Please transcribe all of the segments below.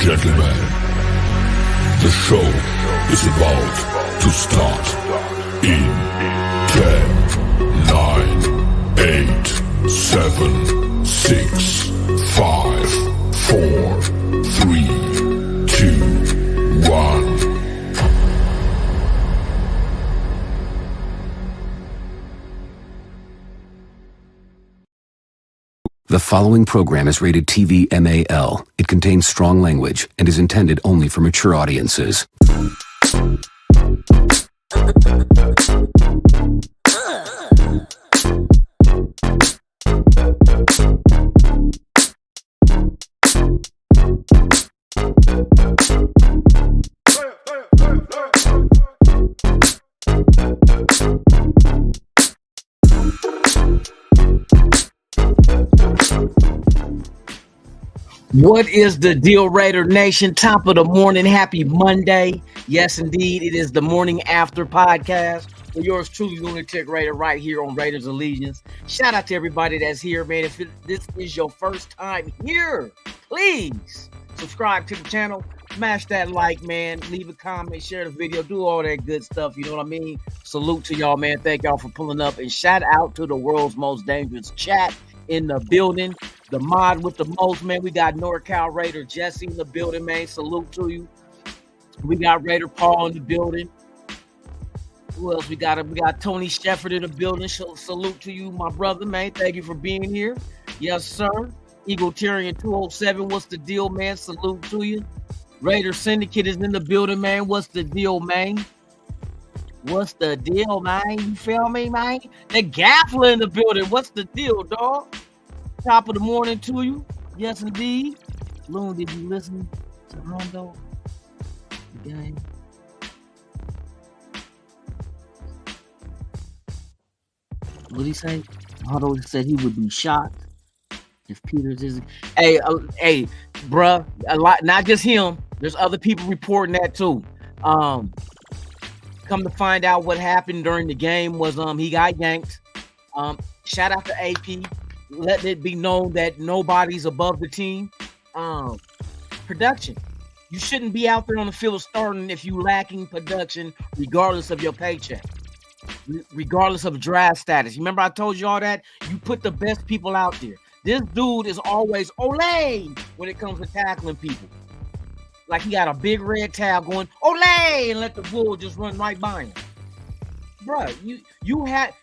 Gentlemen, the show is about to start in 10, 9, 8, 7, 6, 5, 4, 3, 2, 1. The following program is rated TV MAL. It contains strong language and is intended only for mature audiences. What is the deal, Raider Nation? Top of the morning. Happy Monday. Yes, indeed. It is the Morning After podcast for yours truly, Lunatic Raider, right here on Raiders Allegiance. Shout out to everybody that's here, man. If this is your first time here, please subscribe to the channel. Smash that like, man. Leave a comment, share the video, do all that good stuff. You know what I mean? Salute to y'all, man. Thank y'all for pulling up. And shout out to the world's most dangerous chat in the building. The mod with the most, man. We got NorCal Raider Jesse in the building, man. Salute to you. We got Raider Paul in the building. Who else we got? We got Tony Shefford in the building. Salute to you, my brother, man. Thank you for being here. Yes, sir. Eagle Tyrion 207. What's the deal, man? Salute to you. Raider Syndicate is in the building, man. What's the deal, man? What's the deal, man? You feel me, man? The Gaffler in the building. What's the deal, dog? Top of the morning to you. Yes, indeed. Loon, did you listen to Rondo? The game. What did he say? Rondo said he would be shocked if Peters isn't. Hey, bruh. A lot, not just him. There's other people reporting that too. Come to find out, what happened during the game was he got yanked. Shout out to AP. Let it be known that nobody's above the team. Production. You shouldn't be out there on the field starting if you lacking production, regardless of your paycheck, regardless of draft status. You remember I told you all that? You put the best people out there. This dude is always Olay when it comes to tackling people. Like he got a big red tab going, Olay, and let the bull just run right by him. Bruh, you have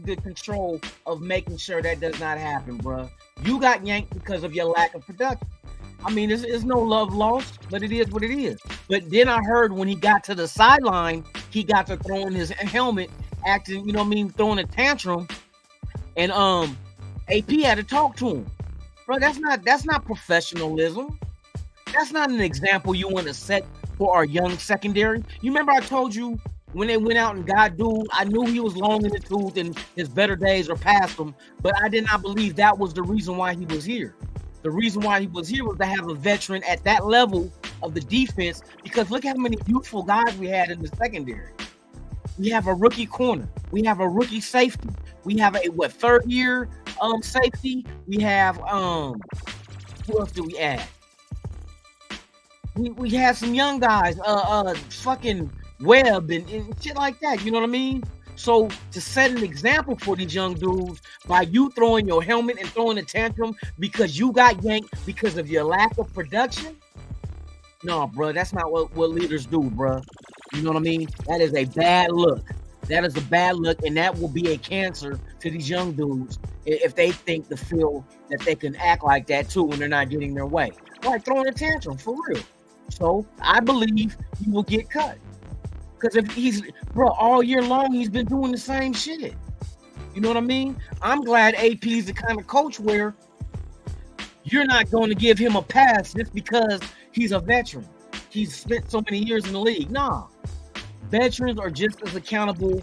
the control of making sure that does not happen, bruh. You got yanked because of your lack of production. I mean, it's no love lost, but it is what it is. But then I heard when he got to the sideline, he got to throwing his helmet, acting, you know what I mean, throwing a tantrum, and AP had to talk to him. Bro, that's not professionalism. That's not an example you want to set for our young secondary. You remember I told you when they went out and got dude, I knew he was long in the tooth and his better days are past him, but I did not believe that was the reason why he was here. The reason why he was here was to have a veteran at that level of the defense, because look how many youthful guys we had in the secondary. We have a rookie corner. We have a rookie safety. We have a third year safety. We have who else do we add? We had some young guys, fucking Webb and shit like that. You know what I mean? So to set an example for these young dudes by you throwing your helmet and throwing a tantrum because you got yanked because of your lack of production, no, bro, that's not what leaders do, bro. You know what I mean? That is a bad look. That is a bad look, and that will be a cancer to these young dudes if they think to feel that they can act like that too when they're not getting their way. Like throwing a tantrum, for real. So I believe he will get cut. Because if he's, bro, all year long, he's been doing the same shit. You know what I mean? I'm glad AP is the kind of coach where you're not going to give him a pass just because he's a veteran. He's spent so many years in the league. Nah. Veterans are just as accountable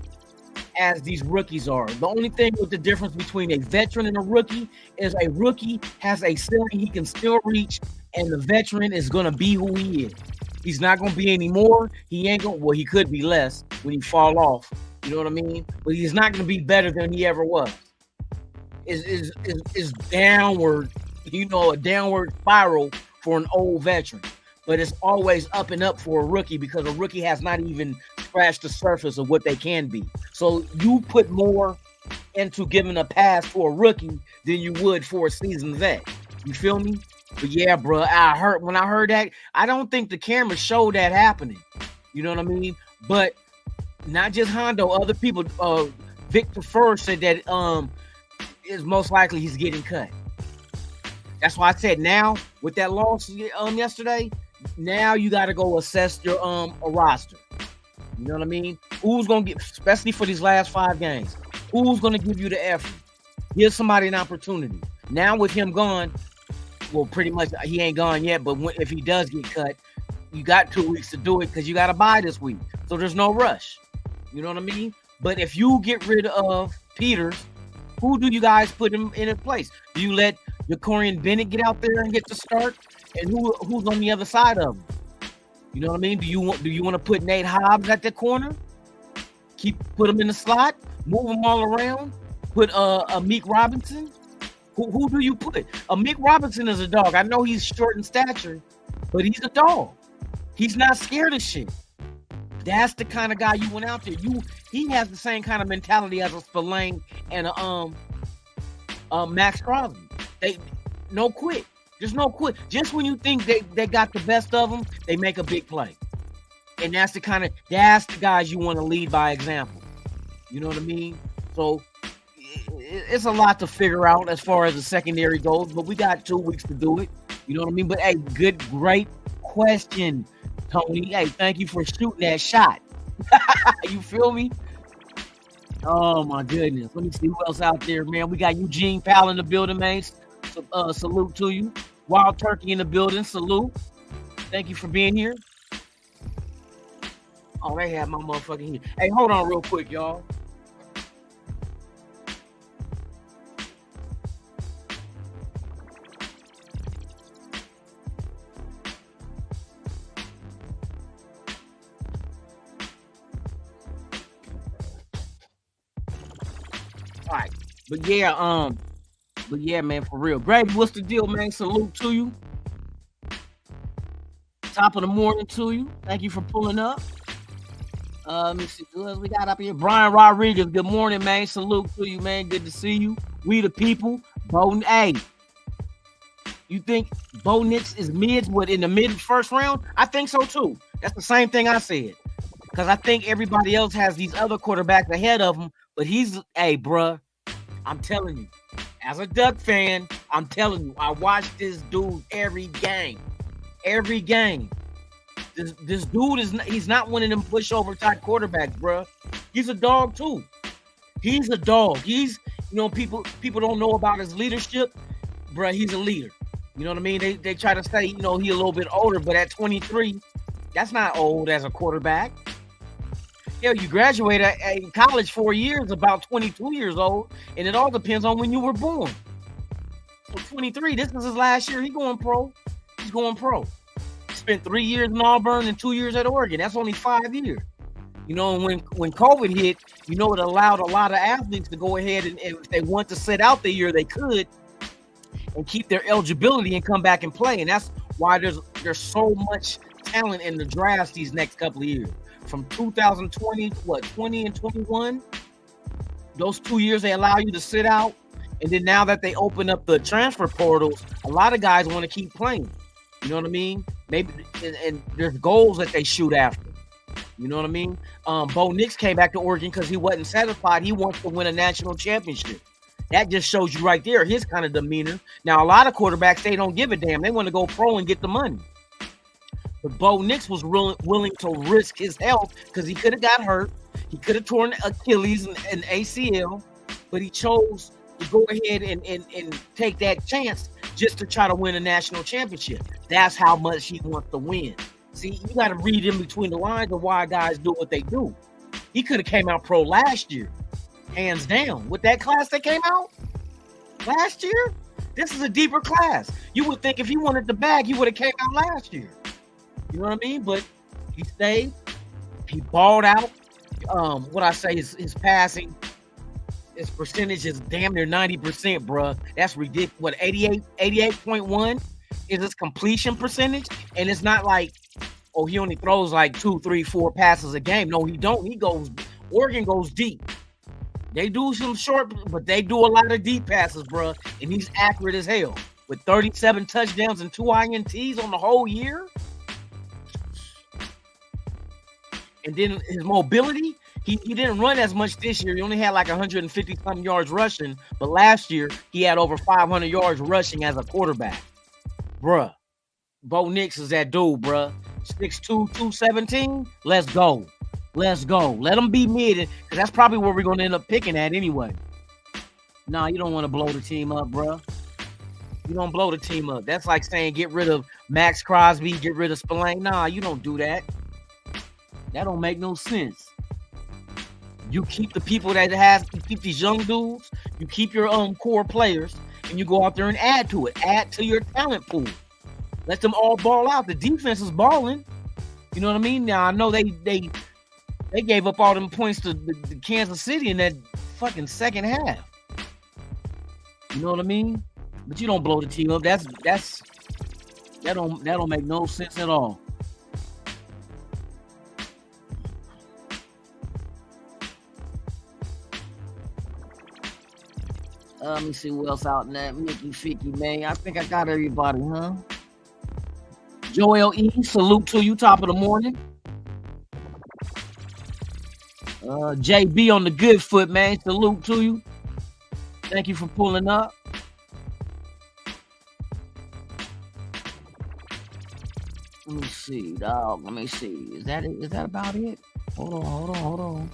as these rookies are. The only thing with the difference between a veteran and a rookie is a rookie has a ceiling he can still reach, and the veteran is going to be who he is. He's not going to be any more. He ain't going to, well, he could be less when he fall off. You know what I mean? But he's not going to be better than he ever was. Is downward, you know, a downward spiral for an old veteran. But it's always up and up for a rookie because a rookie has not even scratched the surface of what they can be. So you put more into giving a pass for a rookie than you would for a seasoned vet. You feel me? But yeah, bro, when I heard that, I don't think the camera showed that happening. You know what I mean? But not just Hondo, other people. Victor Furr said that is most likely he's getting cut. That's why I said now with that loss yesterday, now you got to go assess your a roster. You know what I mean? Who's gonna get, especially for these last 5 games? Who's gonna give you the effort? Give somebody an opportunity. Now with him gone. Well, pretty much he ain't gone yet, but if he does get cut, you got 2 weeks to do it because you got to buy this week. So there's no rush. You know what I mean? But if you get rid of Peters, who do you guys put him in place? Do you let Jacorian Bennett get out there and get the start? And who's on the other side of him? You know what I mean? Do you want to put Nate Hobbs at the corner? Put him in the slot, move him all around, put Meek Robinson. Who do you put? Meek Robinson is a dog. I know he's short in stature, but he's a dog. He's not scared of shit. That's the kind of guy you went out there. He has the same kind of mentality as a Spillane and a Max Crosby. They no quit. Just no quit. Just when you think they got the best of them, they make a big play. And that's the guys you want to lead by example. You know what I mean? So it's a lot to figure out as far as the secondary goes, but we got 2 weeks to do it. You know what I mean? But hey, great question, Tony. Hey, thank you for shooting that shot. You feel me? Oh my goodness. Let me see who else out there, man. We got Eugene Powell in the building, man. Salute to you. Wild Turkey in the building. Salute. Thank you for being here. Oh, they have my motherfucking here. Hey, hold on real quick, y'all. All right. But yeah, man, for real. Greg, what's the deal, man? Salute to you. Top of the morning to you. Thank you for pulling up. Let me see who else we got up here. Brian Rodriguez, good morning, man. Salute to you, man. Good to see you. We the people. Hey, you think Bo Nix is mids? What, in the mid first round? I think so too. That's the same thing I said. Because I think everybody else has these other quarterbacks ahead of him. But hey, bruh, I'm telling you, as a Duck fan, I'm telling you, I watch this dude every game. Every game. This dude he's not one of them pushover type quarterbacks, bro. He's a dog too. He's a dog. He's, people don't know about his leadership, bro. He's a leader. You know what I mean? They try to say, he a little bit older, but at 23, that's not old as a quarterback. Hell, you graduate at college 4 years, about 22 years old, and it all depends on when you were born. So 23, this is his last year. He's going pro. Spent 3 years in Auburn and 2 years at Oregon. That's only 5 years. And when COVID hit, it allowed a lot of athletes to go ahead and if they want to sit out the year, they could and keep their eligibility and come back and play. And that's why there's so much talent in the drafts these next couple of years. From 2020, 20 and 21, those 2 years they allow you to sit out. And then now that they open up the transfer portals, a lot of guys want to keep playing. You know what I mean? Maybe and there's goals that they shoot after. You know what I mean? Bo Nix came back to Oregon because he wasn't satisfied. He wants to win a national championship. That just shows you right there his kind of demeanor. Now, a lot of quarterbacks, they don't give a damn. They want to go pro and get the money. But Bo Nix was willing to risk his health because he could have got hurt. He could have torn Achilles and ACL, but he chose to go ahead and take that chance just to try to win a national championship. That's how much he wants to win. See, you got to read in between the lines of why guys do what they do. He could have came out pro last year, hands down. With that class that came out last year, this is a deeper class. You would think if he wanted the bag, he would have came out last year. You know what I mean? But he stayed. He balled out. His passing, his percentage is damn near 90%, bro. That's ridiculous. What, 88.1 is his completion percentage? And it's not like, he only throws like 2, 3, 4 passes a game. No, he don't. Oregon goes deep. They do some short, but they do a lot of deep passes, bro. And he's accurate as hell. With 37 touchdowns and 2 INTs on the whole year. And then his mobility, he didn't run as much this year. He only had like 150-something yards rushing. But last year, he had over 500 yards rushing as a quarterback. Bruh. Bo Nix is that dude, bruh. 6'2", 217. Let's go. Let him be mid. Because that's probably where we're going to end up picking at anyway. Nah, you don't want to blow the team up, bruh. You don't blow the team up. That's like saying get rid of Max Crosby, get rid of Spillane. Nah, you don't do that. That don't make no sense. You keep the people you keep these young dudes, you keep your core players, and you go out there and add to it. Add to your talent pool. Let them all ball out. The defense is balling. You know what I mean? Now I know they gave up all them points to the Kansas City in that fucking second half. You know what I mean? But you don't blow the team up. That don't make no sense at all. Let me see who else out in that Mickey Ficky, man. I think I got everybody, huh? Joel E, salute to you, top of the morning. JB on the good foot, man. Salute to you. Thank you for pulling up. Let me see, dog. Let me see. Is that it? Is that about it? Hold on.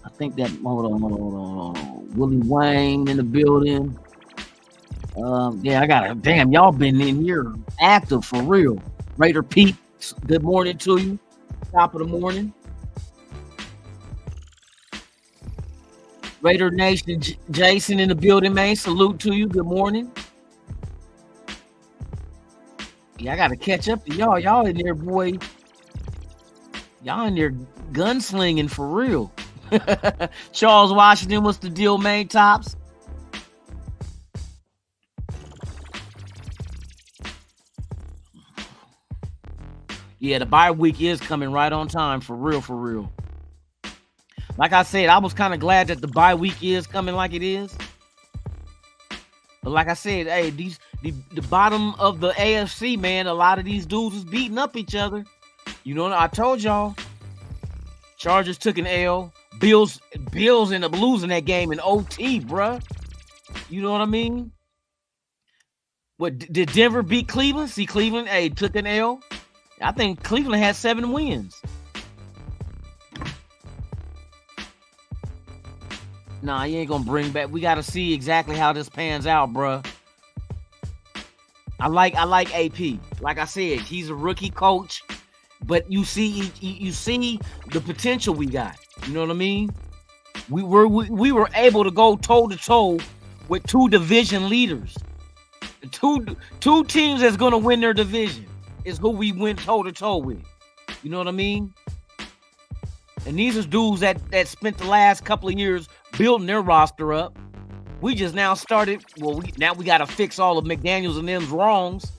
I think that. Hold on. Willie Wayne in the building. Yeah, I got it. Damn, y'all been in here active for real. Raider Pete, good morning to you. Top of the morning. Raider Nation, Jason in the building, man. Salute to you. Good morning. Yeah, I got to catch up to y'all. Y'all in there, boy. Y'all in there gunslinging for real. Charles Washington, what's the deal, man? Tops. Yeah, the bye week is coming right on time, for real. Like I said, I was kind of glad that the bye week is coming like it is. But like I said, hey, the bottom of the AFC, man, a lot of these dudes is beating up each other. You know, I told y'all. Chargers took an L. Bills ended up losing that game in OT, bruh. You know what I mean? What did Denver beat Cleveland? See, Cleveland, hey, took an L. I think Cleveland had 7 wins. Nah, you ain't gonna bring back. We gotta see exactly how this pans out, bruh. I like AP. Like I said, he's a rookie coach, but you see the potential we got. You know what I mean? We were able to go toe to toe with 2 division leaders. Two teams that's gonna win their division is who we went toe to toe with. You know what I mean? And these are dudes that spent the last couple of years building their roster up. We just now started. Well, now we got to fix all of McDaniels and them's wrongs.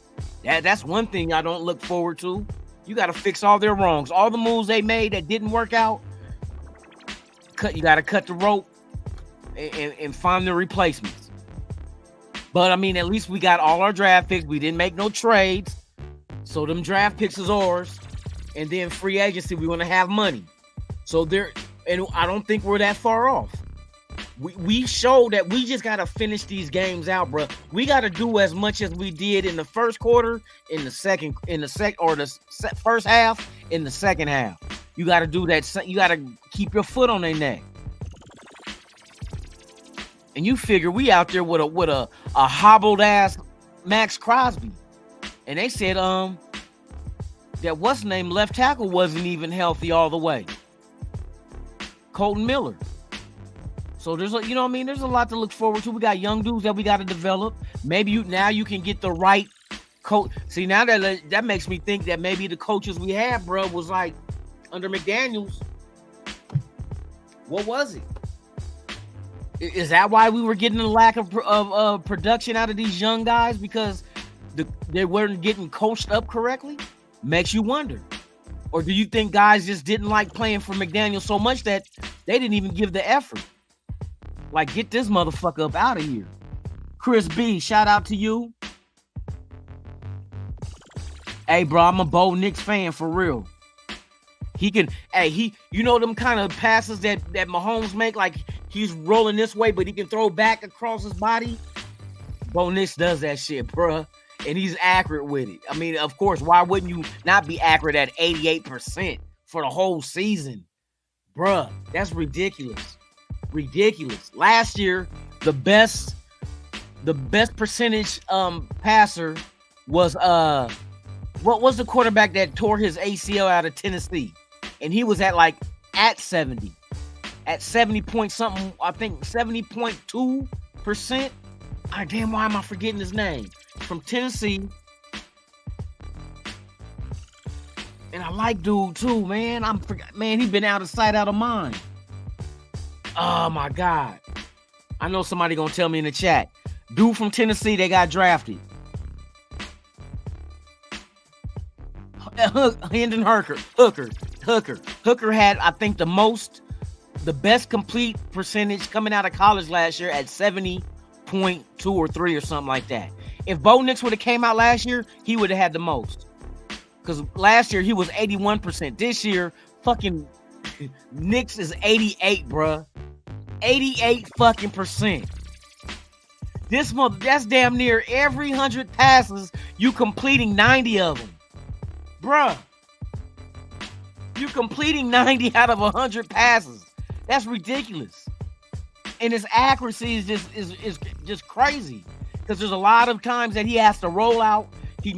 That's one thing I don't look forward to. You got to fix all their wrongs. All the moves they made that didn't work out. You got to cut the rope and find the replacements. But I mean, at least we got all our draft picks. We didn't make no trades, so them draft picks is ours. And then free agency, we want to have money. So and I don't think we're that far off. We showed that we just got to finish these games out, bro. We got to do as much as we did in the first quarter, first half, in the second half. You got to do that. You got to keep your foot on their neck. And you figure we out there with a hobbled ass Max Crosby, and they said that what's name left tackle wasn't even healthy all the way. Colton Miller. So there's you know what I mean? There's a lot to look forward to. We got young dudes that we got to develop. Maybe you can get the right coach. See, now that makes me think that maybe the coaches we had, bro, was like under McDaniels. What was it? Is that why we were getting a lack of production out of these young guys because they weren't getting coached up correctly? Makes you wonder. Or do you think guys just didn't like playing for McDaniel so much that they didn't even give the effort? Like, get this motherfucker up out of here. Chris B, shout out to you. Hey, bro, I'm a Bo Nix fan for real. He can, you know them kind of passes that Mahomes make, like he's rolling this way, but he can throw back across his body. Bo Nix does that shit, bruh. And he's accurate with it. I mean, of course, why wouldn't you not be accurate at 88% for the whole season? Bruh, that's ridiculous. Ridiculous. Last year, the best the best percentage passer was what was the quarterback that tore his ACL out of Tennessee? And he was at 70. At 70 point something, I think 70.2%. Damn, why am I forgetting his name? From Tennessee. And I like dude too, man. Man, he been out of sight, out of mind. Oh my God. I know somebody gonna tell me in the chat. Dude from Tennessee, they got drafted. Hendon Hooker had, I think, the best complete percentage coming out of college last year at 70.2 or 3 or something like that. If Bo Nix would have came out last year, he would have had the most. Because last year he was 81%. This year, fucking Nix is 88, bruh. 88 fucking percent. That's damn near every 100 passes, you completing 90 of them. Bruh. You completing 90 out of 100 passes. That's ridiculous. And his accuracy is just crazy. Because there's a lot of times that he has to roll out. He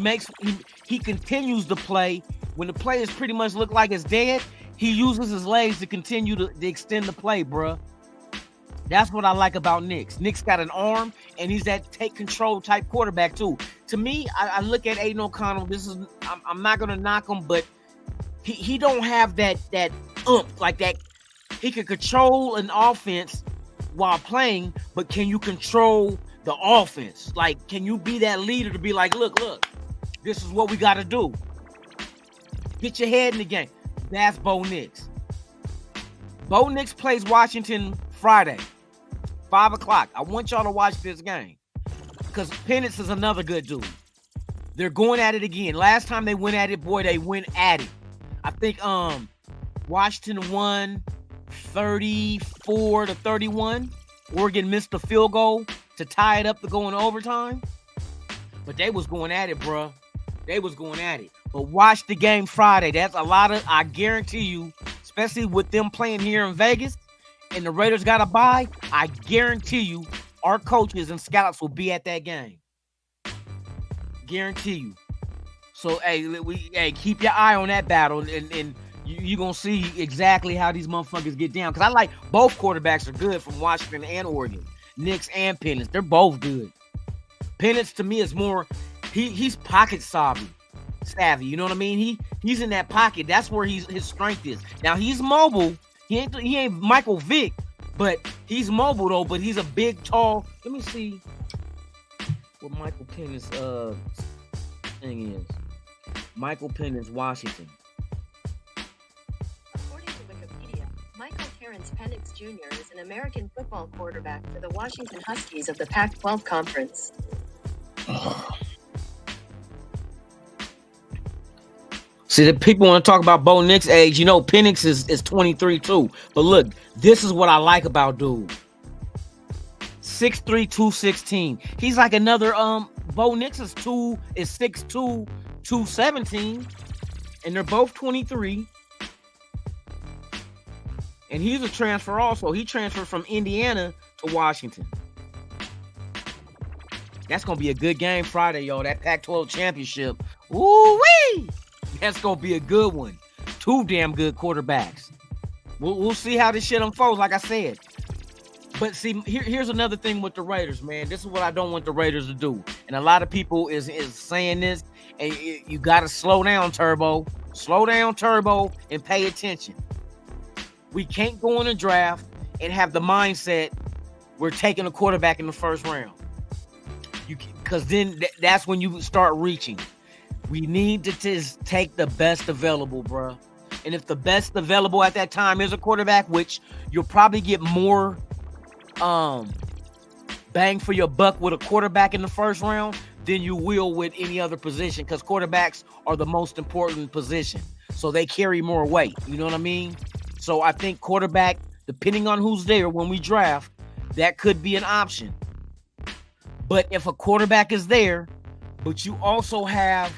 continues to play. When the players pretty much look like it's dead, he uses his legs to continue to extend the play, bruh. That's what I like about Nix. Nix got an arm, and he's that take control type quarterback too. To me, I look at Aiden O'Connell. I'm not gonna knock him, but he don't have that oomph like that. He can control an offense while playing, but can you control the offense? Like, can you be that leader to be like, look, this is what we got to do. Get your head in the game. That's Bo Nix. Bo Nix plays Washington Friday, 5 o'clock. I want y'all to watch this game because Penix is another good dude. They're going at it again. Last time they went at it, boy, they went at it. I think Washington won 34-31. Oregon missed the field goal to tie it up to go in overtime. But they was going at it, bruh. They was going at it. But watch the game Friday. That's a lot of, I guarantee you, especially with them playing here in Vegas and the Raiders got a bye, I guarantee you our coaches and scouts will be at that game. Guarantee you. So, hey, keep your eye on that battle, and you're going to see exactly how these motherfuckers get down. Because I like both quarterbacks are good from Washington and Oregon. Nix and Penix. They're both good. Penix, to me, is more, he's pocket savvy. You know what I mean? He's in that pocket. That's where his strength is. Now, he's mobile. He ain't Michael Vick, but he's mobile, though. But he's a big, tall. Let me see what Michael Penix thing is. Michael Penix, Washington. According to Wikipedia, Michael Terrence Penix Jr. is an American football quarterback for the Washington Huskies of the Pac-12 Conference. See, the people want to talk about Bo Nix age. You know, Penix is 23 too. But look, this is what I like about dude. 6'3", 216. He's like another Bo Nix is 6'2", 217. And they're both 23. And he's a transfer also. He transferred from Indiana to Washington. That's going to be a good game Friday, y'all. That Pac-12 championship. Woo-wee! That's going to be a good one. Two damn good quarterbacks. We'll see how this shit unfolds, like I said. But see, here's another thing with the Raiders, man. This is what I don't want the Raiders to do. And a lot of people is saying this. And you got to slow down, Turbo. Slow down, Turbo, and pay attention. We can't go in a draft and have the mindset we're taking a quarterback in the first round. Because then that's when you start reaching. We need to just take the best available, bro. And if the best available at that time is a quarterback, which you'll probably get more bang for your buck with a quarterback in the first round than you will with any other position, because quarterbacks are the most important position. So they carry more weight. You know what I mean? So I think quarterback, depending on who's there when we draft, that could be an option. But if a quarterback is there, but you also have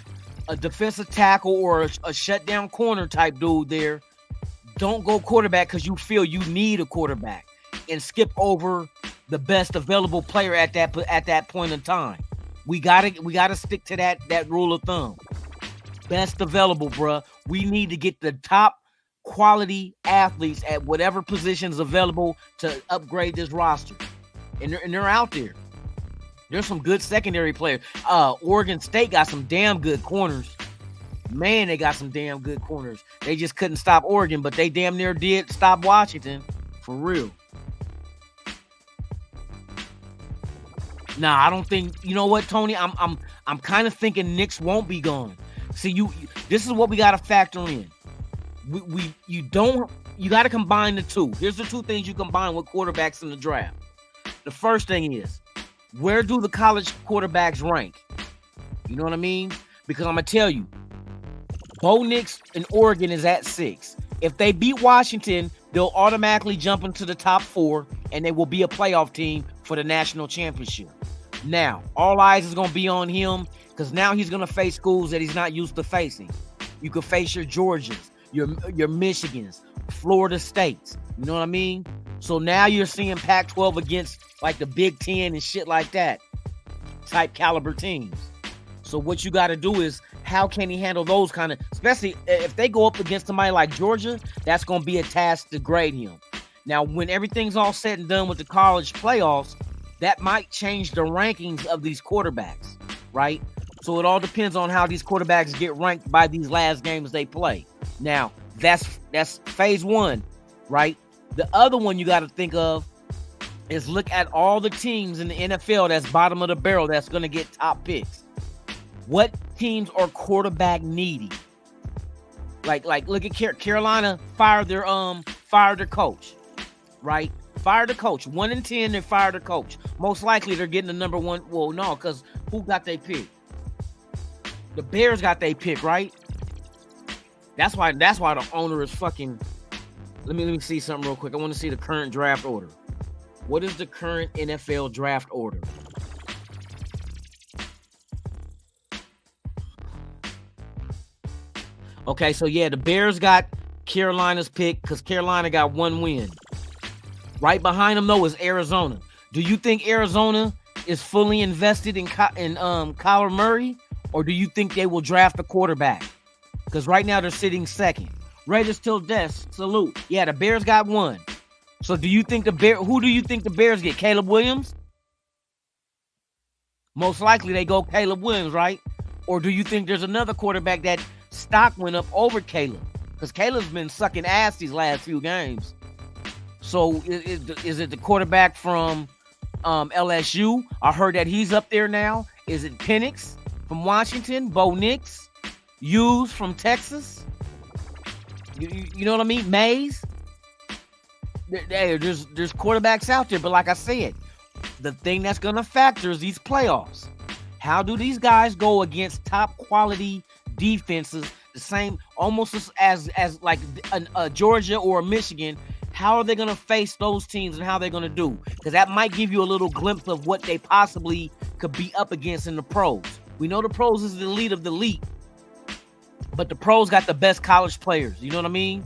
a defensive tackle or a shutdown corner type dude there, don't go quarterback because you feel you need a quarterback. and skip over the best available player at that point in time. We gotta stick to that rule of thumb. Best available, bruh. We need to get the top quality athletes at whatever positions available to upgrade this roster. And they're out there. There's some good secondary players. Oregon State got some damn good corners. Man, they got some damn good corners. They just couldn't stop Oregon, but they damn near did stop Washington. For real. Nah, I don't think, you know what, Tony? I'm kind of thinking Knicks won't be gone. See, this is what we got to factor in. You got to combine the two. Here's the two things you combine with quarterbacks in the draft. The first thing is, where do the college quarterbacks rank? You know what I mean? Because I'm going to tell you, Bo Nix in Oregon is at 6. If they beat Washington, they'll automatically jump into the top 4, and they will be a playoff team for the national championship. Now, all eyes is going to be on him because now he's going to face schools that he's not used to facing. You could face your Georgias, your Michigans, Florida States. You know what I mean? So now you're seeing Pac-12 against like the Big Ten and shit like that type caliber teams. So what you got to do is, how can he handle those kind of, especially if they go up against somebody like Georgia, that's going to be a task to grade him. Now, when everything's all said and done with the college playoffs, that might change the rankings of these quarterbacks, right? So it all depends on how these quarterbacks get ranked by these last games they play. Now, that's phase one, right? The other one you got to think of is look at all the teams in the NFL that's bottom of the barrel that's going to get top picks. What teams are quarterback needy? Like look at Carolina fired their coach, right? Fired the coach. 1-10, they fired the coach. Most likely they're getting the number one. Well, no, because who got their pick? The Bears got their pick, right? That's why the owner is fucking. Let me see something real quick. I want to see the current draft order. What is the current NFL draft order? Okay, so yeah, the Bears got Carolina's pick because Carolina got 1 win. Right behind them, though, is Arizona. Do you think Arizona is fully invested in Kyler Murray, or do you think they will draft a quarterback? Because right now they're sitting second. Raiders till death, salute. Yeah, the Bears got 1. So do you think who do you think the Bears get? Caleb Williams? Most likely they go Caleb Williams, right? Or do you think there's another quarterback that stock went up over Caleb? Because Caleb's been sucking ass these last few games. So is it the quarterback from LSU? I heard that he's up there now. Is it Penix from Washington? Bo Nix? Hughes from Texas? You know what I mean? Mays? There's quarterbacks out there. But like I said, the thing that's going to factor is these playoffs. How do these guys go against top quality defenses, the same almost as like a Georgia or a Michigan? How are they going to face those teams and how they're going to do? Because that might give you a little glimpse of what they possibly could be up against in the pros. We know the pros is the elite of the elite, but the pros got the best college players. You know what I mean?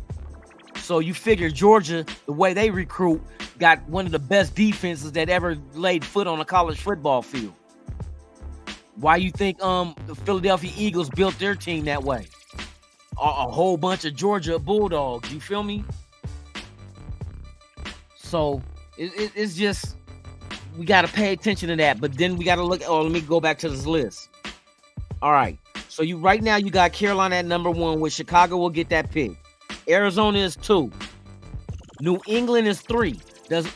So you figure Georgia, the way they recruit, got one of the best defenses that ever laid foot on a college football field. Why you think the Philadelphia Eagles built their team that way? A whole bunch of Georgia Bulldogs. You feel me? So it's just, we got to pay attention to that. But then we got to look. Oh, let me go back to this list. All right. So right now you got Carolina at number 1, with Chicago will get that pick. Arizona is 2. New England is 3.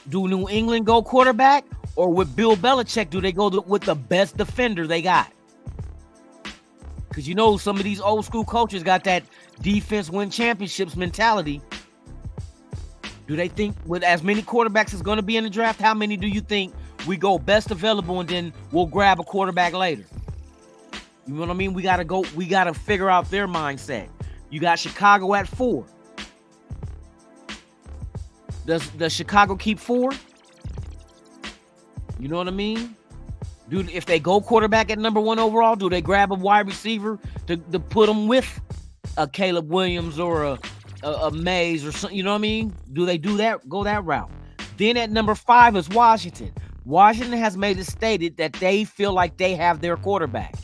Do New England go quarterback, or with Bill Belichick, do they go with the best defender they got? Because you know some of these old school coaches got that defense win championships mentality. Do they think with as many quarterbacks as going to be in the draft, how many do you think we go best available and then we'll grab a quarterback later? You know what I mean? We got to figure out their mindset. You got Chicago at 4. Does Chicago keep 4? You know what I mean? If they go quarterback at number 1 overall, do they grab a wide receiver to put them with a Caleb Williams or a Mays or something? You know what I mean? Do they do that? Go that route? Then at number 5 is Washington. Washington has made it stated that they feel like they have their quarterback.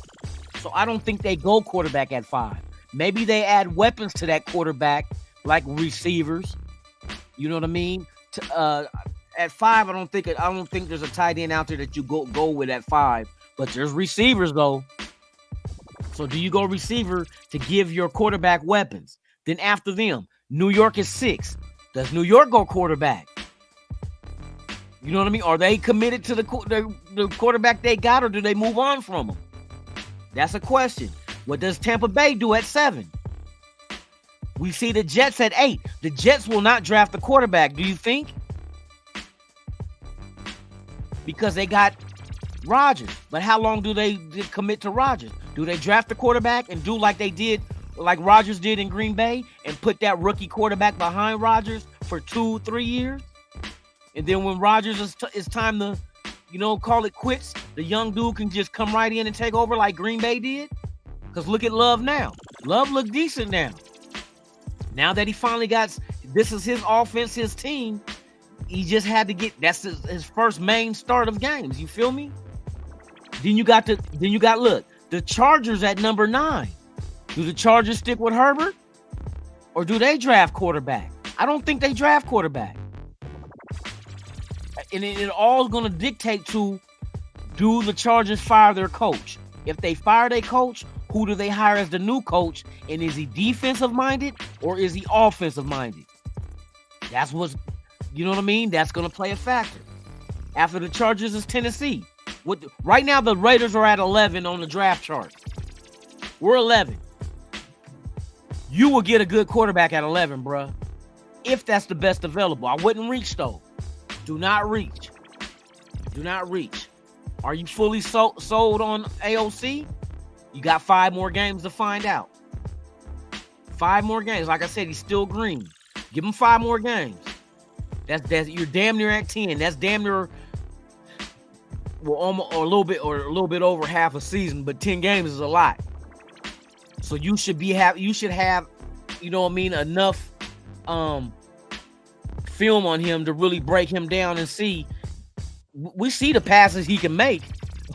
So I don't think they go quarterback at 5. Maybe they add weapons to that quarterback, like receivers. You know what I mean? At 5, I don't think there's a tight end out there that you go with at 5. But there's receivers though. So do you go receiver to give your quarterback weapons? Then after them, New York is 6. Does New York go quarterback? You know what I mean? Are they committed to the quarterback they got, or do they move on from them? That's a question. What does Tampa Bay do at 7? We see the Jets at 8. The Jets will not draft the quarterback. Do you think? Because they got Rodgers. But how long do they commit to Rodgers? Do they draft the quarterback and do like Rodgers did in Green Bay and put that rookie quarterback behind Rodgers for 2-3 years? And then when Rodgers is time to, call it quits, the young dude can just come right in and take over like Green Bay did? Because look at Love now. Love look decent now. Now that he finally this is his offense, his team, he just had to that's his first main start of games. You feel me? Then you got the Chargers at number 9. Do the Chargers stick with Herbert? Or do they draft quarterback? I don't think they draft quarterback. And it all is going to dictate to, do the Chargers fire their coach? If they fire their coach, who do they hire as the new coach? And is he defensive minded or is he offensive minded? That's what's, you know what I mean? That's going to play a factor. After the Chargers is Tennessee. Right now, the Raiders are at 11 on the draft chart. We're 11. You will get a good quarterback at 11, bruh. If that's the best available. I wouldn't reach, though. Do not reach. Do not reach. Are you fully sold on AOC? You got 5 more games to find out. 5 more games. Like I said, he's still green. Give him 5 more games. That's you're damn near at 10. That's damn near, well, almost or a little bit over half a season. But 10 games is a lot. So you should have, you know what I mean, enough film on him to really break him down and see. We see the passes he can make.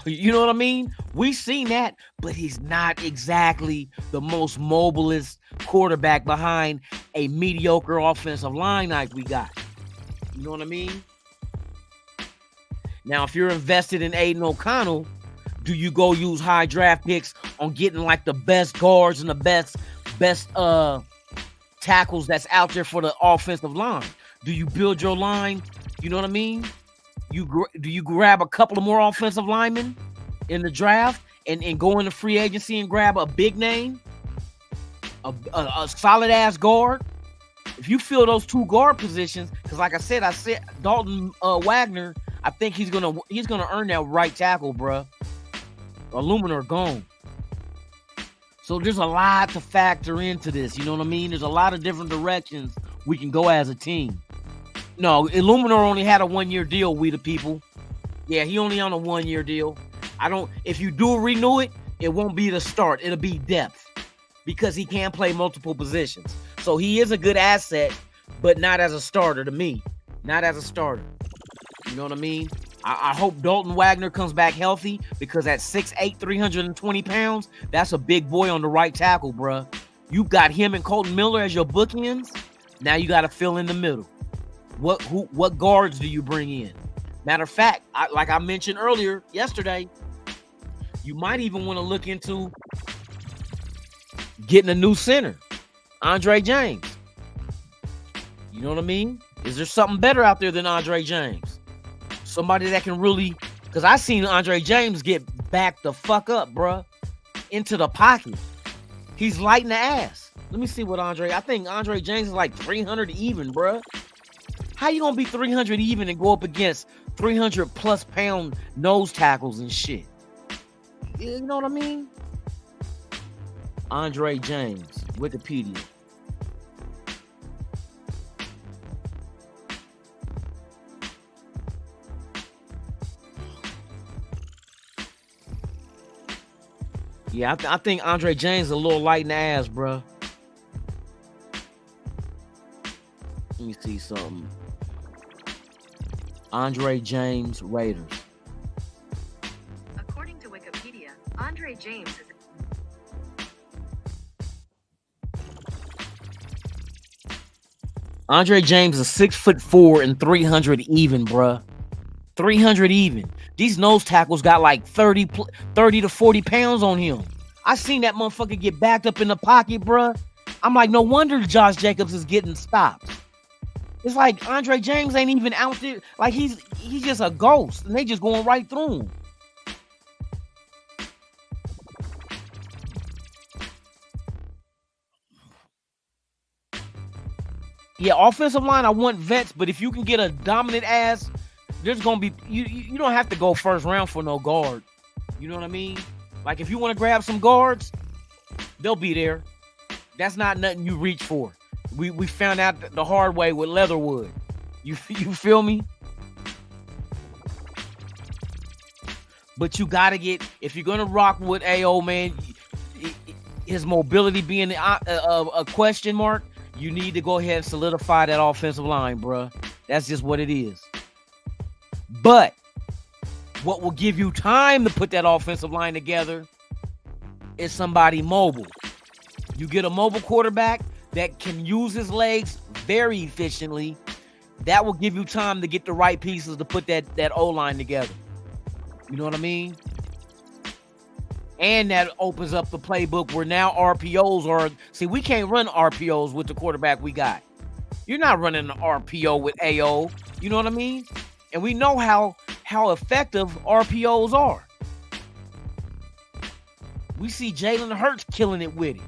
You know what I mean? We've seen that, but he's not exactly the most mobilest quarterback behind a mediocre offensive line like we got. You know what I mean? Now, if you're invested in Aiden O'Connell, do you go use high draft picks on getting like the best guards and the best tackles that's out there for the offensive line? Do you build your line? You know what I mean? Do you grab a couple of more offensive linemen in the draft and go into free agency and grab a big name, a solid ass guard? If you fill those 2 guard positions, because like I said Dalton Wagner, I think he's gonna earn that right tackle, bruh. Illuminor gone. So there's a lot to factor into this. You know what I mean? There's a lot of different directions we can go as a team. No, Illuminor only had a 1-year deal, we the people. Yeah, he only on a 1-year deal. If you do renew it, it won't be the start. It'll be depth because he can play multiple positions. So he is a good asset, but not as a starter to me. Not as a starter. You know what I mean? I hope Dalton Wagner comes back healthy because at 6'8", 320 pounds, that's a big boy on the right tackle, bruh. You got him and Colton Miller as your bookends. Now you got to fill in the middle. What guards do you bring in? Matter of fact, like I mentioned earlier yesterday, you might even want to look into getting a new center, Andre James. You know what I mean? Is there something better out there than Andre James? Somebody that can really, because I seen Andre James get backed the fuck up, bruh, into the pocket. He's light in the ass. Let me see what I think Andre James is like 300 even, bruh. How you gonna be 300 even and go up against 300 plus pound nose tackles and shit? You know what I mean? Andre James, Wikipedia. Yeah, I think Andre James is a little light in the ass, bro. Let me see something. Andre James, Raiders. According to Wikipedia, Andre James is Andre James is 6'4" and 300 even, bruh. 300 even. These nose tackles got like 30 to 40 pounds on him. I seen that motherfucker get backed up in the pocket, bruh. I'm like, no wonder Josh Jacobs is getting stopped. It's like Andre James ain't even out there. Like he's just a ghost, and they just going right through him. Yeah, offensive line, I want vets, but if you can get a dominant ass, there's gonna be you don't have to go first round for no guard. You know what I mean? Like if you want to grab some guards, they'll be there. That's not nothing you reach for. We found out the hard way with Leatherwood. You feel me? But you gotta get, if you're gonna rock with AO, man, his mobility being a question mark, you need to go ahead and solidify that offensive line, bruh. That's just what it is. But what will give you time to put that offensive line together is somebody mobile. You get a mobile quarterback that can use his legs very efficiently. That will give you time to get the right pieces to put that O-line together. You know what I mean? And that opens up the playbook where now RPOs are... See, we can't run RPOs with the quarterback we got. You're not running an RPO with AO. You know what I mean? And we know how effective RPOs are. We see Jalen Hurts killing it with it.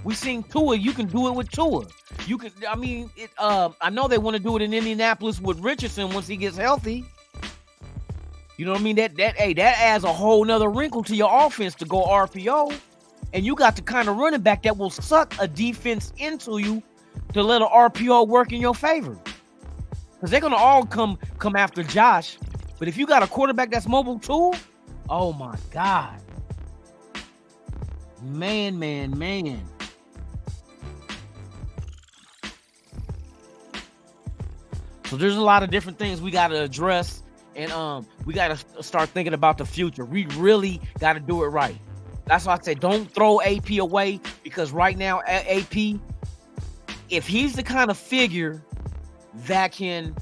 We seen Tua. You can do it with Tua. You can. I mean, I know they want to do it in Indianapolis with Richardson once he gets healthy. You know what I mean? That adds a whole nother wrinkle to your offense to go RPO, and you got the kind of running back that will suck a defense into you to let an RPO work in your favor. Because they're gonna all come after Josh, but if you got a quarterback that's mobile too, oh my God, man. So there's a lot of different things we got to address, and we got to start thinking about the future. We really got to do it right. That's why I say don't throw AP away, because right now AP, if he's the kind of figure that can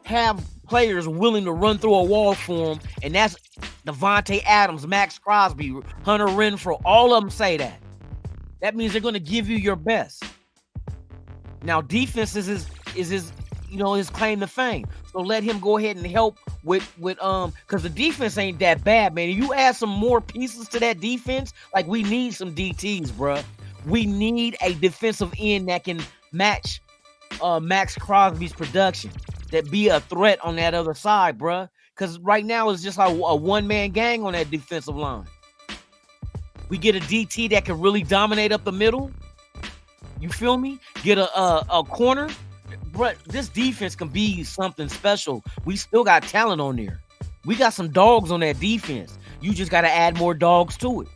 have players willing to run through a wall for him, and that's Devontae Adams, Max Crosby, Hunter Renfrow, all of them say that. That means they're going to give you your best. Now defense is his his claim to fame. So let him go ahead and help with because the defense ain't that bad, man. If you add some more pieces to that defense, like we need some DTs, bruh. We need a defensive end that can match Max Crosby's production, that be a threat on that other side, bruh. Because right now it's just like a one-man gang on that defensive line. We get a DT that can really dominate up the middle. You feel me? Get a corner. But this defense can be something special. We still got talent on there. We got some dogs on that defense. You just got to add more dogs to it.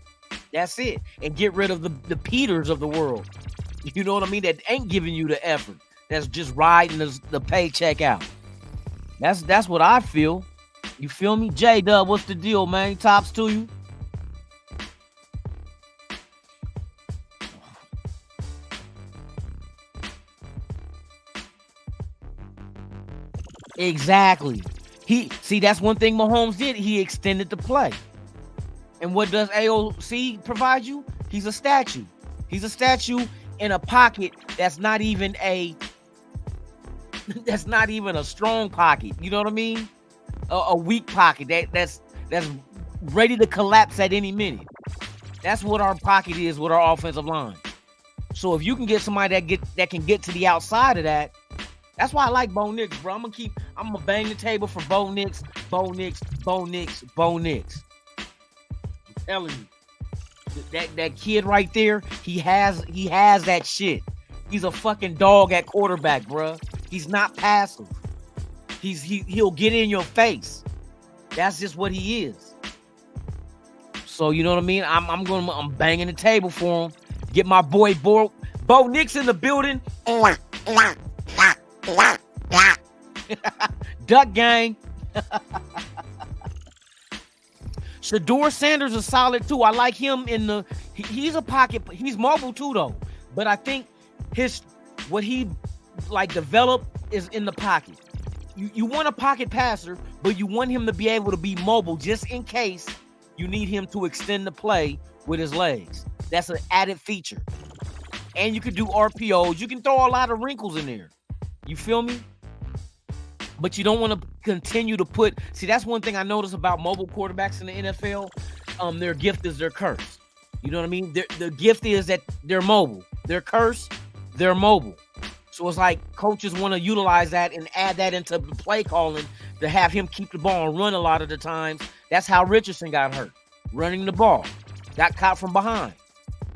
That's it. And get rid of the Peters of the world. You know what I mean? That ain't giving you the effort. That's just riding the paycheck out. That's what I feel. You feel me? J-Dub, what's the deal, man? Tops to you. Exactly. That's one thing Mahomes did. He extended the play. And what does AOC provide you? He's a statue. He's a statue in a pocket that's not even a strong pocket. You know what I mean? A weak pocket that's ready to collapse at any minute. That's what our pocket is with our offensive line. So if you can get somebody that can get to the outside of that, that's why I like Bo Nix, bro. I'm gonna bang the table for Bo Nix. I'm telling you, that kid right there, he has that shit. He's a fucking dog at quarterback, bro. He's not passive. He'll get in your face. That's just what he is. So you know what I mean? I'm banging the table for him. Get my boy Bo Nix in the building. Duck gang. Shador Sanders is solid too. I like him in the. He's a pocket. He's mobile too though. But I think what he like developed is in the pocket. You want a pocket passer, but you want him to be able to be mobile just in case you need him to extend the play with his legs. That's an added feature. And you can do RPOs. You can throw a lot of wrinkles in there. You feel me? But you don't want to continue to put... See, that's one thing I notice about mobile quarterbacks in the NFL. Their gift is their curse. You know what I mean? The gift is that they're mobile. Their curse, they're mobile. So it's like coaches want to utilize that and add that into the play calling to have him keep the ball and run a lot of the times. That's how Richardson got hurt. Running the ball. Got caught from behind.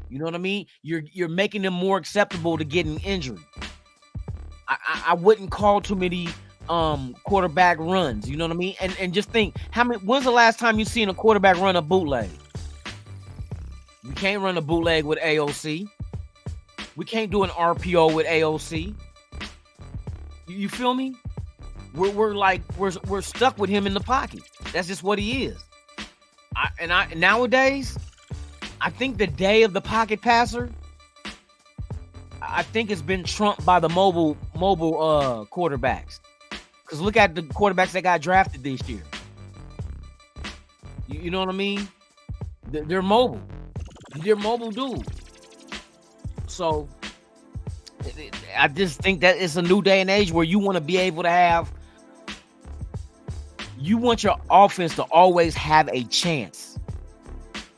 You know what I mean? You're making them more acceptable to getting injured. I wouldn't call too many quarterback runs. You know what I mean? And just think, when's the last time you seen a quarterback run a bootleg? You can't run a bootleg with AOC. We can't do an RPO with AOC. You feel me? We're stuck with him in the pocket. That's just what he is. Nowadays, I think the day of the pocket passer, I think it's been trumped by the mobile quarterbacks. Because look at the quarterbacks that got drafted this year. You know what I mean? They're mobile. They're mobile dudes. So I just think that it's a new day and age where you want to be able to have, you want your offense to always have a chance.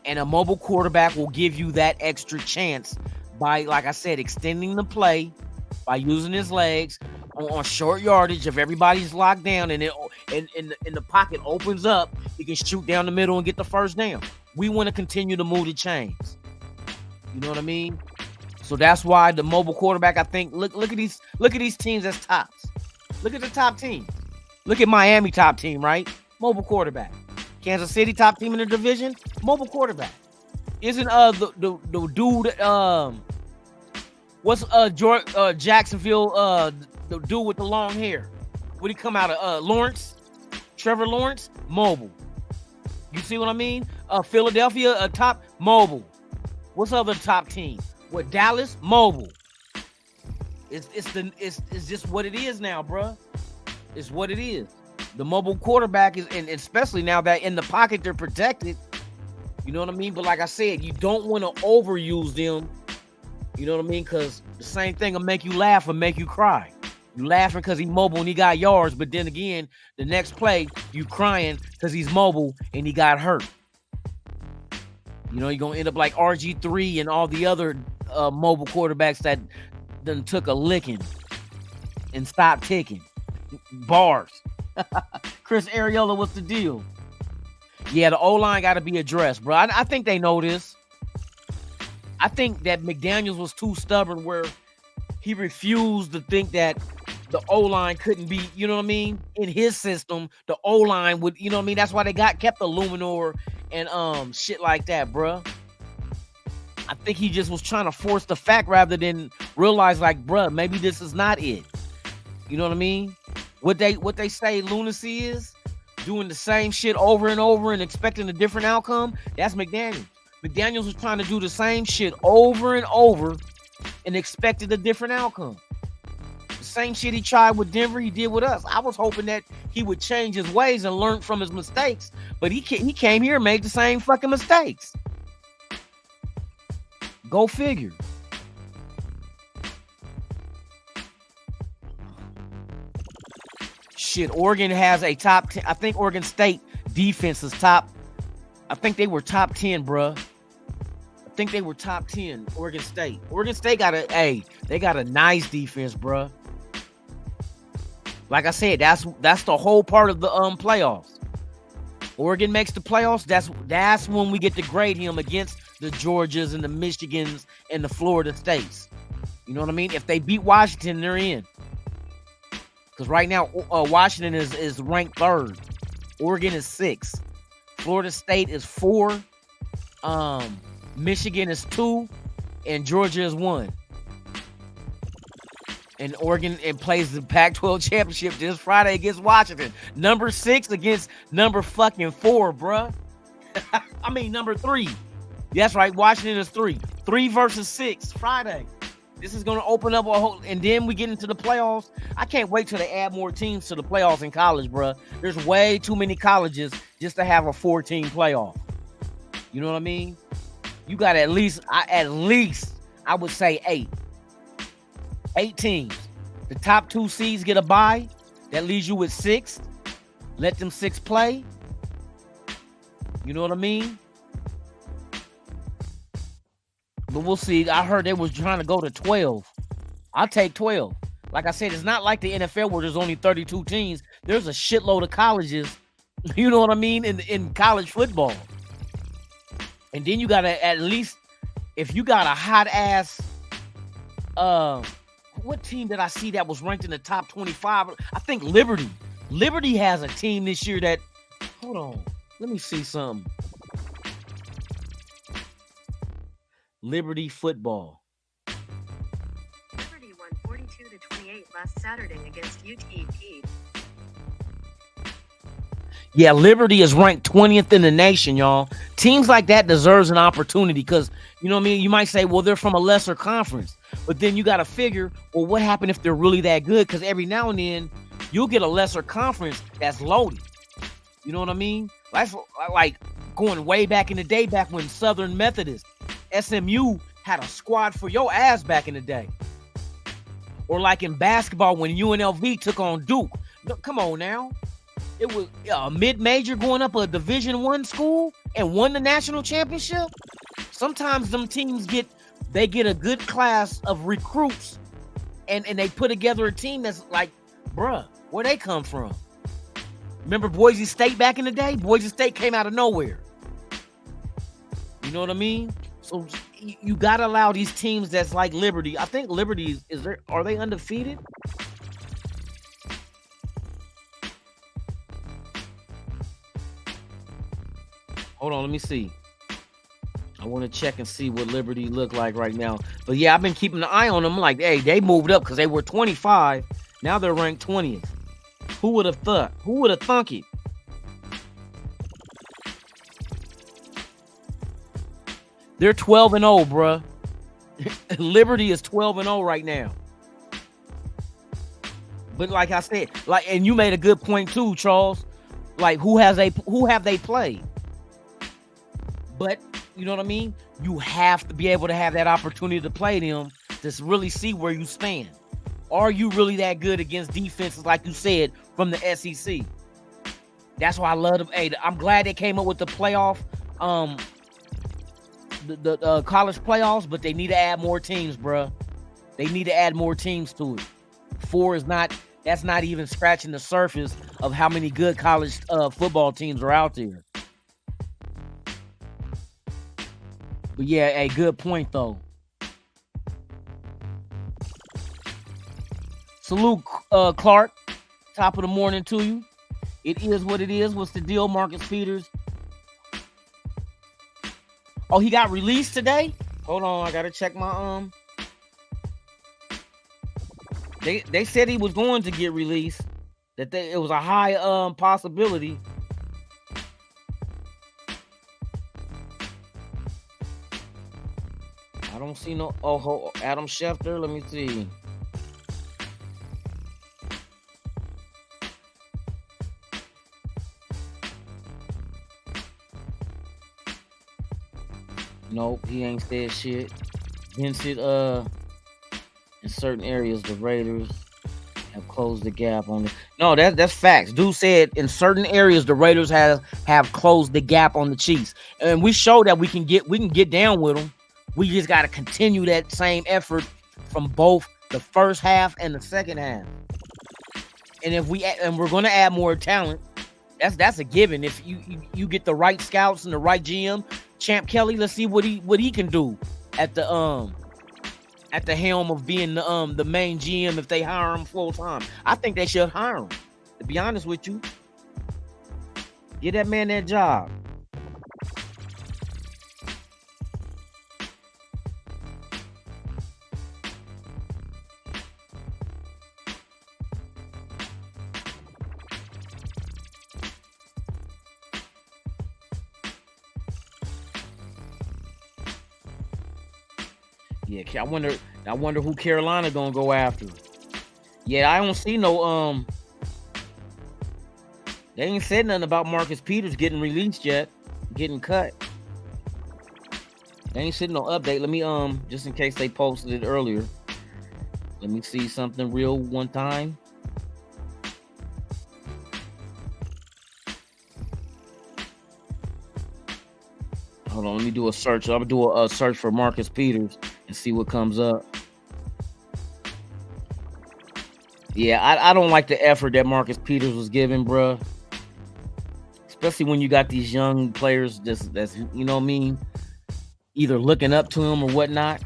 And a mobile quarterback will give you that extra chance by, like I said, extending the play, by using his legs on short yardage. If everybody's locked down and the pocket opens up, he can shoot down the middle and get the first down. We want to continue to move the chains. You know what I mean? So that's why the mobile quarterback, I think, look at these teams as tops. Look at the top team. Look at Miami top team, right? Mobile quarterback. Kansas City top team in the division, mobile quarterback. Isn't the dude what's Jacksonville the dude with the long hair? Would he come out of Lawrence? Trevor Lawrence, mobile. You see what I mean? Philadelphia top mobile. What's other top team? What, Dallas? Mobile. It's just what it is now, bruh. It's what it is. The mobile quarterback is, and especially now that in the pocket they're protected. You know what I mean? But like I said, you don't want to overuse them. You know what I mean? Because the same thing will make you laugh or make you cry. You laughing because he's mobile and he got yards, but then again, the next play, you crying because he's mobile and he got hurt. You know, you're going to end up like RG3 and all the other mobile quarterbacks that done took a licking and stopped ticking. Bars. Chris Ariola, what's the deal? Yeah, the O-line got to be addressed, bro. I think they know this. I think that McDaniels was too stubborn where he refused to think that the O-line couldn't be, you know what I mean? In his system, the O-line would, you know what I mean? That's why they kept the Luminor and shit like that, bro. I think he just was trying to force the fact rather than realize, like, bro, maybe this is not it. You know what I mean? What they say lunacy is doing the same shit over and over and expecting a different outcome. That's McDaniels. McDaniels was trying to do the same shit over and over and expected a different outcome. The same shit he tried with Denver, he did with us. I was hoping that he would change his ways and learn from his mistakes, but he came here and made the same fucking mistakes. Go figure. Shit, Oregon has a top 10. I think Oregon State defense is top. I think they were top 10, bruh. I think they were top 10, Oregon State. Oregon State got they got a nice defense, bruh. Like I said, that's the whole part of the playoffs. Oregon makes the playoffs. That's when we get to grade him against the Georgias and the Michigans and the Florida States. You know what I mean? If they beat Washington, they're in. Because right now, Washington is ranked 3rd. Oregon is 6th. Florida State is 4. Michigan is 2. And Georgia is 1. and Oregon and plays the Pac-12 championship this Friday against Washington. Number 6 against number fucking 4, bruh. I mean, number 3. That's right. Washington is 3. 3 versus 6 Friday. This is going to open up a whole, and then we get into the playoffs. I can't wait till they add more teams to the playoffs in college, bruh. There's way too many colleges just to have a 4-team playoff. You know what I mean? You got at least, I would say 8. 8 teams. The top 2 seeds get a bye. That leaves you with 6. Let them 6 play. You know what I mean? But we'll see. I heard they was trying to go to 12. I'll take 12. Like I said, it's not like the NFL where there's only 32 teams. There's a shitload of colleges, you know what I mean, in college football. And then you got to at least, if you got a hot ass, what team did I see that was ranked in the top 25? I think Liberty. Liberty has a team this year that, hold on, let me see something. Liberty football. Liberty won 42-28 last Saturday against UTEP. Yeah, Liberty is ranked 20th in the nation, y'all. Teams like that deserves an opportunity because, you know what I mean? You might say, well, they're from a lesser conference. But then you got to figure, well, what happened if they're really that good? Because every now and then, you'll get a lesser conference that's loaded. You know what I mean? That's like going way back in the day, back when Southern Methodist, SMU had a squad for your ass back in the day. Or like in basketball when UNLV took on Duke. Come on now. It was a mid-major going up a Division I school and won the national championship. Sometimes them teams get a good class of recruits and they put together a team that's like, bruh, where they come from? Remember Boise State back in the day? Boise State came out of nowhere. You know what I mean? So you got to allow these teams that's like Liberty. I think Liberty are they undefeated? Hold on, let me see. I want to check and see what Liberty look like right now. But yeah, I've been keeping an eye on them. Like, hey, they moved up because they were 25. Now they're ranked 20th. Who would have thought? Who would have thunk it? They're 12-0, bruh. Liberty is 12-0 right now. But like I said, and you made a good point too, Charles. Like, who have they played? But you know what I mean? You have to be able to have that opportunity to play them to really see where you stand. Are you really that good against defenses, like you said, from the SEC? That's why I love them. Hey, I'm glad they came up with the playoff, the college playoffs, but they need to add more teams, bruh. They need to add more teams to it. 4 is not, that's not even scratching the surface of how many good college football teams are out there. But yeah, a good point though. Salute, Clark. Top of the morning to you. It is what it is. What's the deal, Marcus Peters? Oh, he got released today? Hold on, I gotta check my They said he was going to get released. It was a high possibility. I don't see no Adam Schefter. Let me see. Nope, he ain't said shit. Vincent, in certain areas, the Raiders have closed the gap on it. No, that's facts. Dude said in certain areas the Raiders have closed the gap on the Chiefs, and we show that we can get down with them. We just got to continue that same effort from both the first half and the second half. And we're going to add more talent. That's a given. If you get the right scouts and the right GM, Champ Kelly, let's see what he can do at the helm of being the main GM if they hire him full time. I think they should hire him. To be honest with you, get that man that job. Yeah, I wonder who Carolina gonna go after. Yeah, I don't see no they ain't said nothing about Marcus Peters getting released yet, getting cut. They ain't sitting no update. Let me just in case they posted it earlier. Let me see something real one time. Hold on, let me do a search. I'm gonna do a search for Marcus Peters and see what comes up. Yeah, I don't like the effort that Marcus Peters was giving, bruh. Especially when you got these young players that's you know what I mean, either looking up to him or whatnot.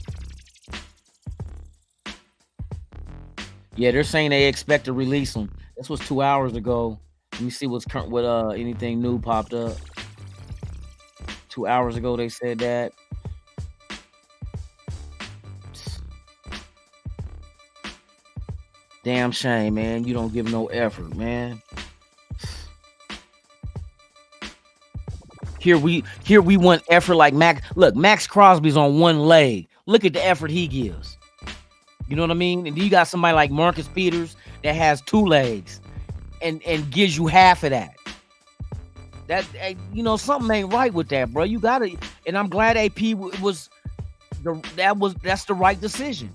Yeah, they're saying they expect to release him. This was 2 hours ago. Let me see what anything new popped up. 2 hours ago they said that. Damn shame, man. You don't give no effort, man. Here we want effort like Max. Look, Max Crosby's on one leg. Look at the effort he gives. You know what I mean? And you got somebody like Marcus Peters that has 2 legs and gives you half of that. That you know, something ain't right with that, bro. You gotta, and I'm glad AP that's the right decision.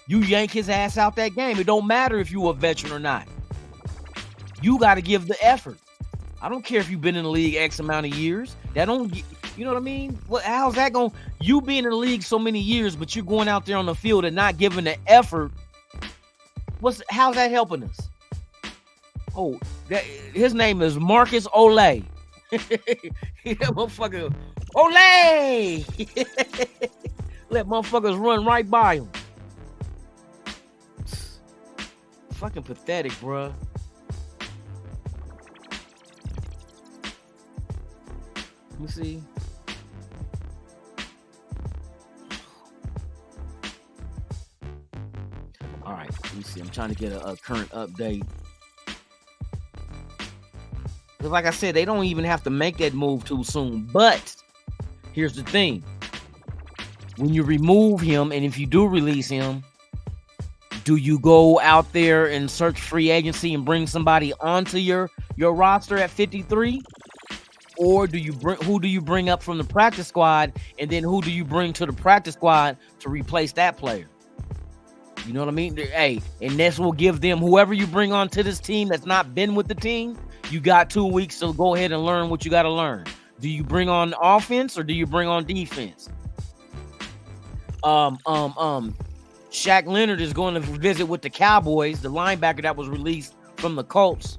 You yank his ass out that game. It don't matter if you a veteran or not. You got to give the effort. I don't care if you've been in the league X amount of years. That don't, you know what I mean? How's that going? You being in the league so many years, but you're going out there on the field and not giving the effort. How's that helping us? Oh, his name is Marcus Olay. That motherfucker, Olay. Let motherfuckers run right by him. Fucking pathetic, bruh. Let me see. All right, let me see. I'm trying to get a current update. Because like I said, they don't even have to make that move too soon. But here's the thing. When you remove him, and if you do release him, do you go out there and search free agency and bring somebody onto your roster at 53? Or who do you bring up from the practice squad, and then who do you bring to the practice squad to replace that player? You know what I mean? Hey, and this will give them, whoever you bring onto this team that's not been with the team, you got 2 weeks to go ahead and learn what you got to learn. Do you bring on offense or do you bring on defense? Shaq Leonard is going to visit with the Cowboys, the linebacker that was released from the Colts.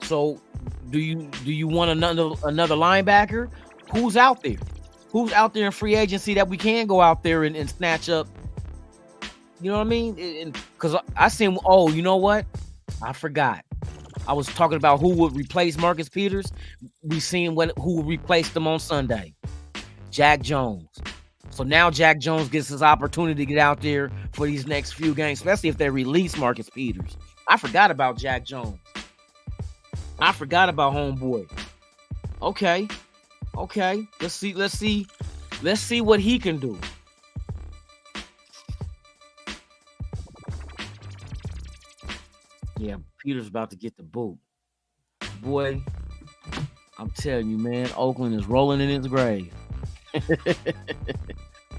So do you want another linebacker? Who's out there? Who's out there in free agency that we can go out there and snatch up? You know what I mean? Because I seen, oh, you know what? I forgot. I was talking about who would replace Marcus Peters. We seen who replaced him on Sunday. Jack Jones. So now Jack Jones gets his opportunity to get out there for these next few games, especially if they release Marcus Peters. I forgot about Jack Jones. I forgot about homeboy. Okay. Let's see what he can do. Yeah, Peters about to get the boot. Boy, I'm telling you, man, Oakland is rolling in his grave.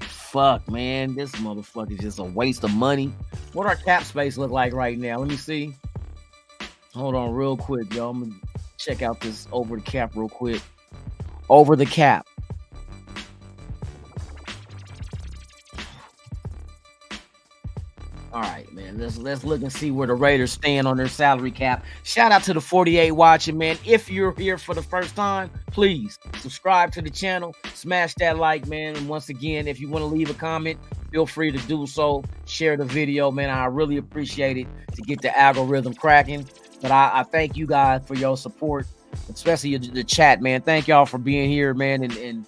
Fuck, man, this motherfucker is just a waste of money. What our cap space look like right now? Let me see. Hold on real quick, y'all. I'm gonna check out this over the cap real quick. Over the cap. All right, man. Let's look and see where the Raiders stand on their salary cap. Shout out to the 48 watching, man. If you're here for the first time, please subscribe to the channel. Smash that like, man. And once again, if you want to leave a comment, feel free to do so. Share the video, man. I really appreciate it to get the algorithm cracking. But I thank you guys for your support, especially the chat, man. Thank y'all for being here, man, and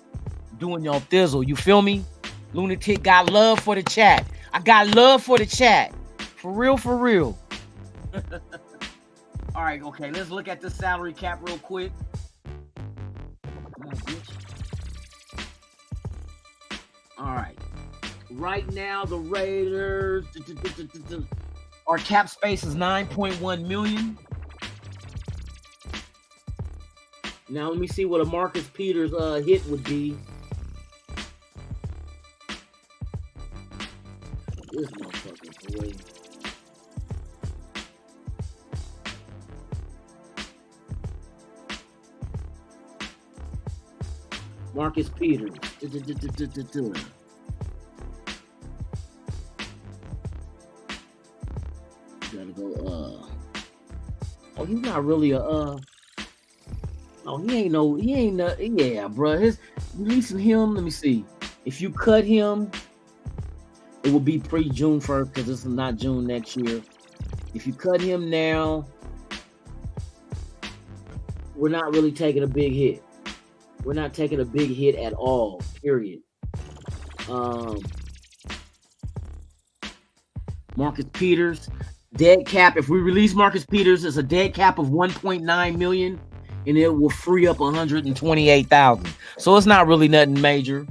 doing your thizzle. You feel me? Lunatic got love for the chat. I got love for the chat. For real, for real. All right, okay. Let's look at the salary cap real quick. Come on, bitch. All right. Right now, the Raiders, our cap space is 9.1 million. Now let me see what a Marcus Peters hit would be. This motherfucker boy. Marcus Peters. Gotta go. Oh, he's not really a. Oh, he ain't. Yeah, bro. His releasing him. Let me see. If you cut him, it will be pre-June 1st because this is not June next year. If you cut him now, we're not really taking a big hit. We're not taking a big hit at all. Period. Marcus Peters, dead cap. If we release Marcus Peters, it's a dead cap of 1.9 million, and it will free up 128,000. So it's not really nothing major.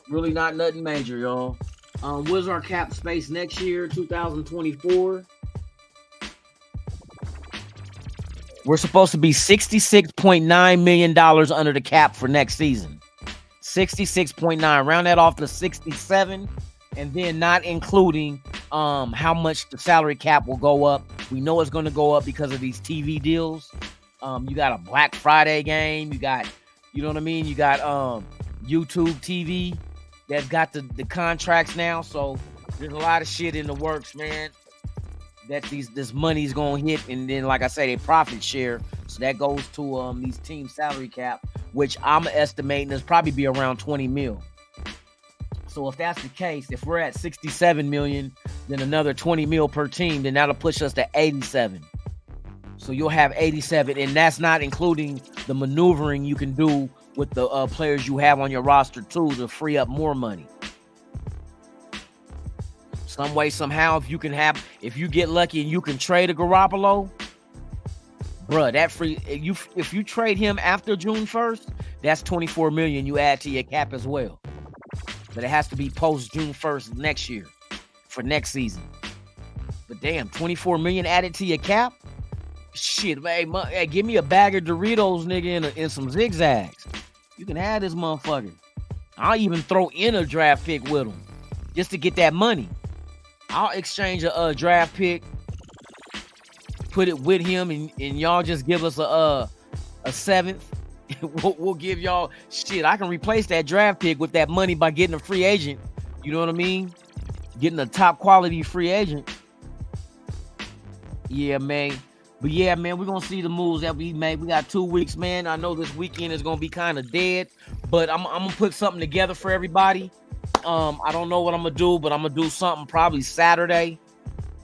Really not nothing major, y'all. What's our cap space next year, 2024? We're supposed to be $66.9 million under the cap for next season. 66.9. Round that off to 67, and then not including how much the salary cap will go up. We know it's going to go up because of these TV deals. You got a Black Friday game. You got, you know what I mean? You got YouTube TV that's got the contracts now. So there's a lot of shit in the works, man, that this money's going to hit. And then, like I say, they profit share. So that goes to these team salary cap, which I'm estimating is probably be around 20 mil. So if that's the case, if we're at 67 million, then another 20 mil per team, then that'll push us to 87. So you'll have 87, and that's not including the maneuvering you can do with the players you have on your roster too to free up more money. Some way, somehow, if you get lucky and you can trade a Garoppolo, bruh, that free, if you trade him after June 1st, that's 24 million you add to your cap as well. But it has to be post June 1st next year for next season. But damn, 24 million added to your cap? Shit, man, hey, give me a bag of Doritos, nigga, and some zigzags. You can have this motherfucker. I'll even throw in a draft pick with him just to get that money. I'll exchange a draft pick, put it with him, and y'all just give us a seventh. We'll give y'all shit. I can replace that draft pick with that money by getting a free agent. You know what I mean? Getting a top quality free agent. Yeah, man. But yeah, man, we're going to see the moves that we make. We got 2 weeks, man. I know this weekend is going to be kind of dead, but I'm going to put something together for everybody. I don't know what I'm going to do, but I'm going to do something probably Saturday.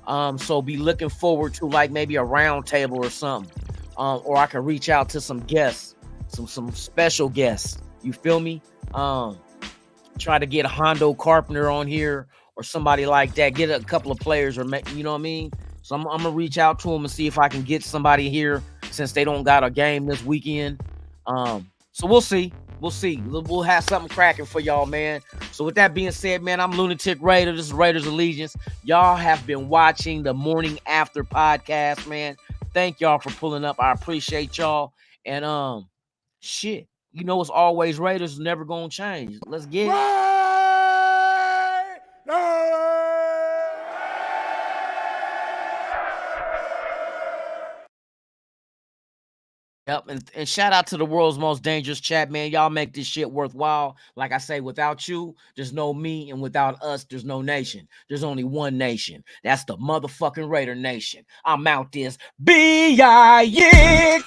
So be looking forward to like maybe a round table or something. Or I can reach out to some guests, some special guests. You feel me? Try to get a Hondo Carpenter on here or somebody like that. Get a couple of players, or you know what I mean? So I'm going to reach out to them and see if I can get somebody here since they don't got a game this weekend. So we'll see. We'll see. We'll have something cracking for y'all, man. So with that being said, man, I'm Lunatic Raider. This is Raiders Allegiance. Y'all have been watching the Morning After podcast, man. Thank y'all for pulling up. I appreciate y'all. And shit, you know, it's always Raiders, never gonna change. Let's get it. Yep, and shout out to the world's most dangerous chat, man. Y'all make this shit worthwhile. Like I say, without you, there's no me, and without us, there's no nation. There's only one nation. That's the motherfucking Raider Nation. I'm out this B-I-X.